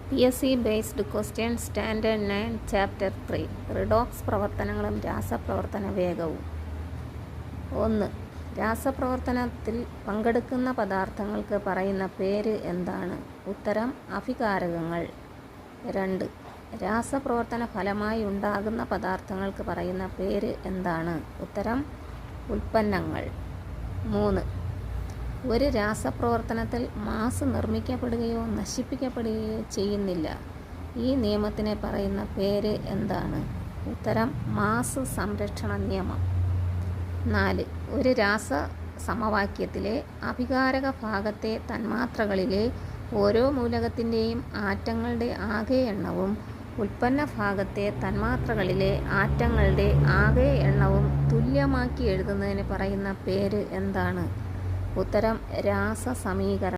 PSC based question standard 9 chapter 3 redox പ്രവർത്തനങ്ങളും രാസപ്രവർത്തന വേഗവും. 1. രാസപ്രവർത്തനത്തിൽ പങ്കെടുക്കുന്ന പദാർത്ഥങ്ങൾക്ക് പറയുന്ന പേര് എന്താണ്? ഉത്തരം അഭികാരകങ്ങൾ. 2. രാസപ്രവർത്തന ഫലമായി ഉണ്ടാകുന്ന പദാർത്ഥങ്ങൾക്ക് പറയുന്ന പേര് എന്താണ്? ഉത്തരം ഉൽപ്പന്നങ്ങൾ. 3. ഒരു രാസപ്രവർത്തനത്തിൽ മാസ് നിർമ്മിക്കപ്പെടുകയോ നശിപ്പിക്കപ്പെടുകയോ ചെയ്യുന്നില്ല. ഈ നിയമത്തിനെ പറയുന്ന പേര് എന്താണ്? ഉത്തരം മാസ് സംരക്ഷണ നിയമം. 4. ഒരു രാസ സമവാക്യത്തിലെ അഭികാരക ഭാഗത്തെ തന്മാത്രകളിലെ ഓരോ മൂലകത്തിൻ്റെയും ആറ്റങ്ങളുടെ ആകെ എണ്ണവും ഉൽപ്പന്ന ഭാഗത്തെ തന്മാത്രകളിലെ ആറ്റങ്ങളുടെ ആകെ എണ്ണവും തുല്യമാക്കി എഴുതുന്നതിന് പറയുന്ന പേര് എന്താണ്? ഉത്തരം രാസസമീകരണം.